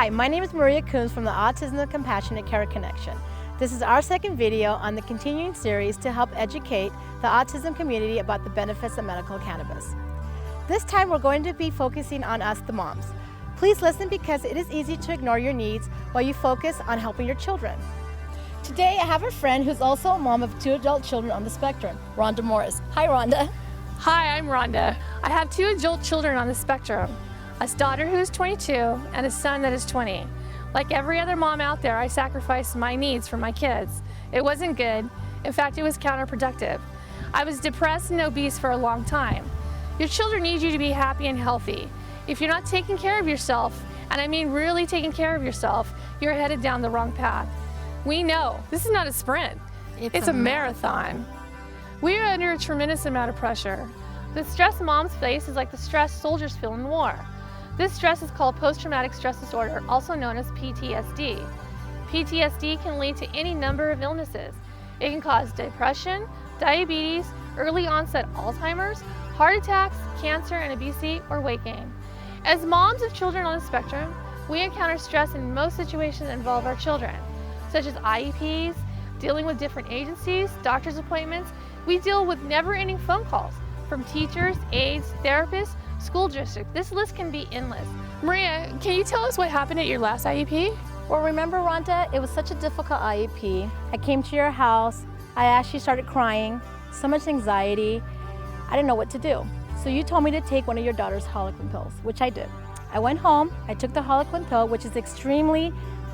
Hi, my name is Maria Coombs from the Autism and Compassionate Care Connection. This is our second video on the continuing series to help educate the autism community about the benefits of medical cannabis. This time we're going to be focusing on us, the moms. Please listen because it is easy to ignore your needs while you focus on helping your children. Today I have a friend who's also a mom of 2 adult children on the spectrum, Rhonda Morris. Hi, Rhonda. Hi, I'm Rhonda. I have 2 adult children on the spectrum, a daughter who is 22 and a son that is 20. Like every other mom out there, I sacrificed my needs for my kids. It wasn't good. In fact, it was counterproductive. I was depressed and obese for a long time. Your children need you to be happy and healthy. If you're not taking care of yourself, and I mean really taking care of yourself, you're headed down the wrong path. We know this is not a sprint. It's a marathon. We are under a tremendous amount of pressure. The stress moms face is like the stress soldiers feel in war. This stress is called post-traumatic stress disorder, also known as PTSD. PTSD can lead to any number of illnesses. It can cause depression, diabetes, early onset Alzheimer's, heart attacks, cancer, and obesity or weight gain. As moms of children on the spectrum, we encounter stress in most situations that involve our children, such as IEPs, dealing with different agencies, doctor's appointments. We deal with never-ending phone calls from teachers, aides, therapists, school districts. This list can be endless. Maria, can you tell us what happened at your last IEP? Well, remember, Rhonda, it was such a difficult IEP. I came to your house, I actually started crying, so much anxiety. I didn't know what to do. So you told me to take one of your daughter's Harlequin pills, which I did. I went home, I took the Harlequin pill, which is extremely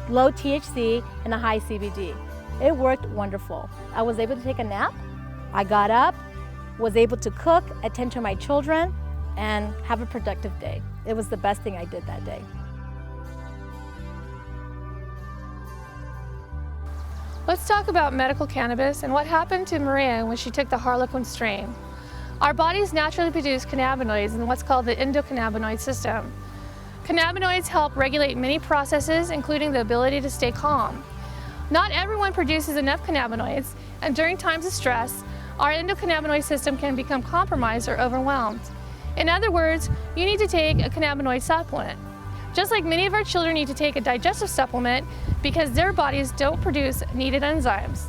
low THC and a high CBD. It worked wonderful. I was able to take a nap, I got up, was able to cook, attend to my children, and have a productive day. It was the best thing I did that day. Let's talk about medical cannabis and what happened to Maria when she took the Harlequin strain. Our bodies naturally produce cannabinoids in what's called the endocannabinoid system. Cannabinoids help regulate many processes, including the ability to stay calm. Not everyone produces enough cannabinoids, and during times of stress, our endocannabinoid system can become compromised or overwhelmed. In other words, you need to take a cannabinoid supplement. Just like many of our children need to take a digestive supplement because their bodies don't produce needed enzymes.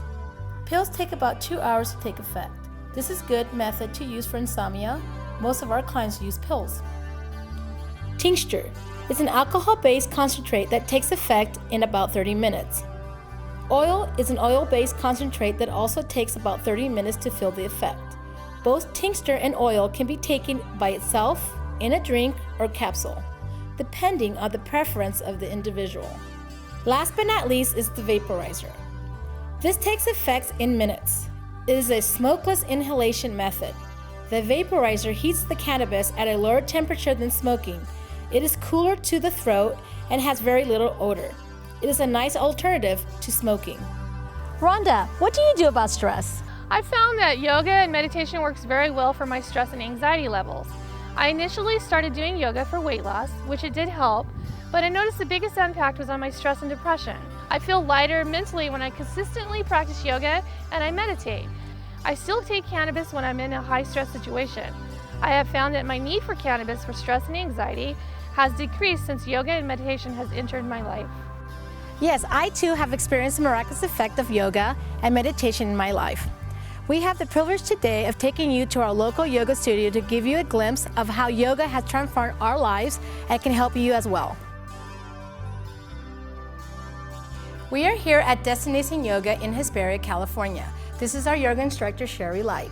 Pills take about 2 hours to take effect. This is a good method to use for insomnia. Most of our clients use pills. Tincture is an alcohol-based concentrate that takes effect in about 30 minutes. Oil is an oil-based concentrate that also takes about 30 minutes to feel the effect. Both tincture and oil can be taken by itself, in a drink, or capsule, depending on the preference of the individual. Last but not least is the vaporizer. This takes effect in minutes. It is a smokeless inhalation method. The vaporizer heats the cannabis at a lower temperature than smoking. It is cooler to the throat and has very little odor. It is a nice alternative to smoking. Rhonda, what do you do about stress? I found that yoga and meditation works very well for my stress and anxiety levels. I initially started doing yoga for weight loss, which it did help, but I noticed the biggest impact was on my stress and depression. I feel lighter mentally when I consistently practice yoga and I meditate. I still take cannabis when I'm in a high stress situation. I have found that my need for cannabis for stress and anxiety has decreased since yoga and meditation has entered my life. Yes, I too have experienced the miraculous effect of yoga and meditation in my life. We have the privilege today of taking you to our local yoga studio to give you a glimpse of how yoga has transformed our lives and can help you as well. We are here at Destination Yoga in Hesperia, California. This is our yoga instructor, Sherry Light.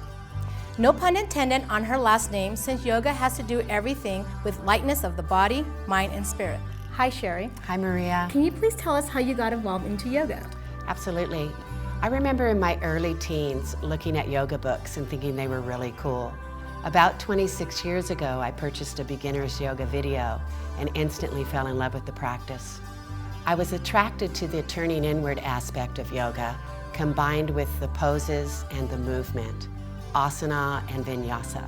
No pun intended on her last name, since yoga has to do everything with lightness of the body, mind, and spirit. Hi, Sherry. Hi, Maria. Can you please tell us how you got involved into yoga? Absolutely. I remember in my early teens looking at yoga books and thinking they were really cool. About 26 years ago, I purchased a beginner's yoga video and instantly fell in love with the practice. I was attracted to the turning inward aspect of yoga, combined with the poses and the movement, asana and vinyasa.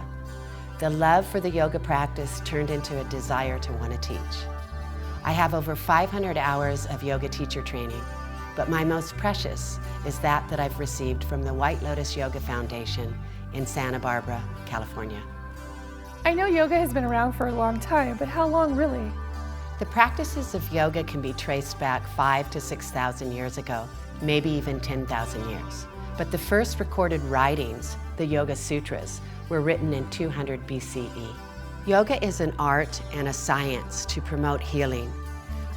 The love for the yoga practice turned into a desire to want to teach. I have over 500 hours of yoga teacher training, but my most precious is that I've received from the White Lotus Yoga Foundation in Santa Barbara, California. I know yoga has been around for a long time, but how long really? The practices of yoga can be traced back 5,000 to 6,000 years ago, maybe even 10,000 years. But the first recorded writings, the Yoga Sutras, were written in 200 BCE. Yoga is an art and a science to promote healing.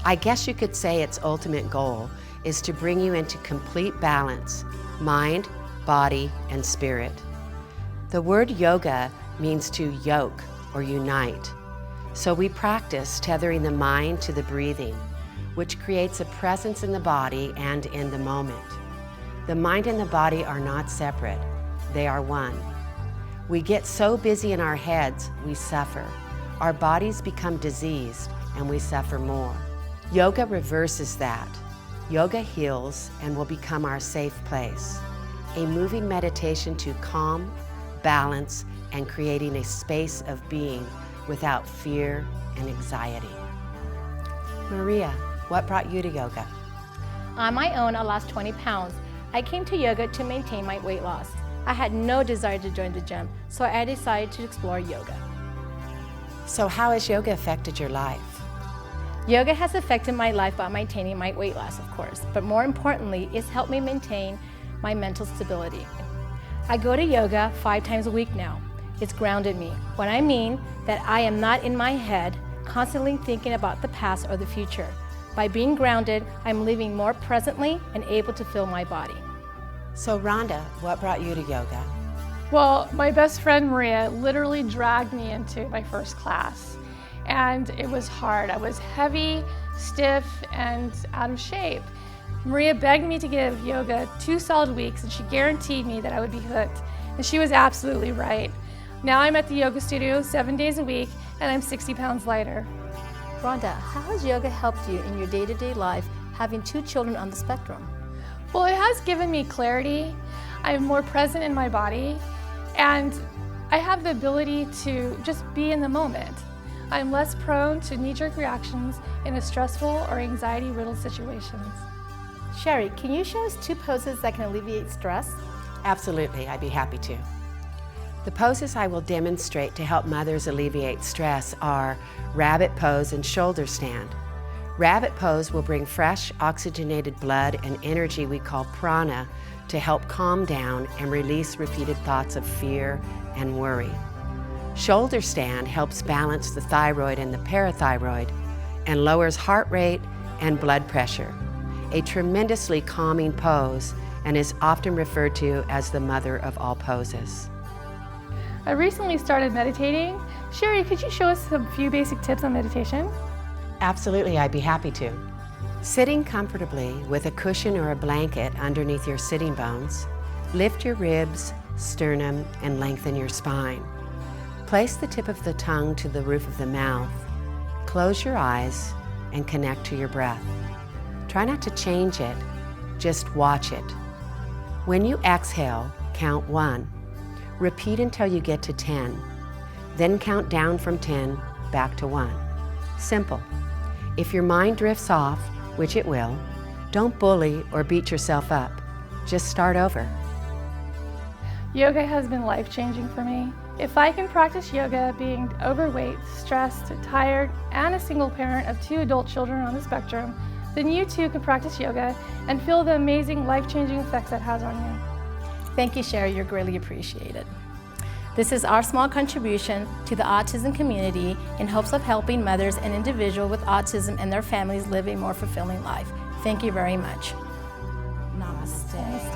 I guess you could say its ultimate goal is to bring you into complete balance, mind, body, and spirit. The word yoga means to yoke or unite. So we practice tethering the mind to the breathing, which creates a presence in the body and in the moment. The mind and the body are not separate, they are one. We get so busy in our heads, we suffer. Our bodies become diseased and we suffer more. Yoga reverses that. Yoga heals and will become our safe place. A moving meditation to calm, balance, and creating a space of being without fear and anxiety. Maria, what brought you to yoga? On my own, I lost 20 pounds. I came to yoga to maintain my weight loss. I had no desire to join the gym, so I decided to explore yoga. So how has yoga affected your life? Yoga has affected my life by maintaining my weight loss, of course, but more importantly, it's helped me maintain my mental stability. I go to yoga 5 times a week now. It's grounded me. What I mean that I am not in my head, constantly thinking about the past or the future. By being grounded, I'm living more presently and able to feel my body. So Rhonda, what brought you to yoga? Well, my best friend Maria literally dragged me into my first class. And it was hard. I was heavy, stiff, and out of shape. Maria begged me to give yoga 2 solid weeks, and she guaranteed me that I would be hooked. And she was absolutely right. Now I'm at the yoga studio 7 days a week, and I'm 60 pounds lighter. Rhonda, how has yoga helped you in your day-to-day life, having 2 children on the spectrum? Well, it has given me clarity. I'm more present in my body, and I have the ability to just be in the moment. I'm less prone to knee-jerk reactions in a stressful or anxiety-riddled situations. Sherry, can you show us 2 poses that can alleviate stress? Absolutely, I'd be happy to. The poses I will demonstrate to help mothers alleviate stress are rabbit pose and shoulder stand. Rabbit pose will bring fresh, oxygenated blood and energy we call prana to help calm down and release repeated thoughts of fear and worry. Shoulder stand helps balance the thyroid and the parathyroid and lowers heart rate and blood pressure. A tremendously calming pose and is often referred to as the mother of all poses. I recently started meditating. Sherry, could you show us a few basic tips on meditation? Absolutely, I'd be happy to. Sitting comfortably with a cushion or a blanket underneath your sitting bones, lift your ribs, sternum, and lengthen your spine. Place the tip of the tongue to the roof of the mouth. Close your eyes and connect to your breath. Try not to change it, just watch it. When you exhale, count 1. Repeat until you get to 10. Then count down from 10 back to 1. Simple. If your mind drifts off, which it will, don't bully or beat yourself up. Just start over. Yoga has been life-changing for me. If I can practice yoga being overweight, stressed, tired, and a single parent of 2 adult children on the spectrum, then you too can practice yoga and feel the amazing life-changing effects that has on you. Thank you, Sherry. You're greatly appreciated. This is our small contribution to the autism community in hopes of helping mothers and individuals with autism and their families live a more fulfilling life. Thank you very much. Namaste.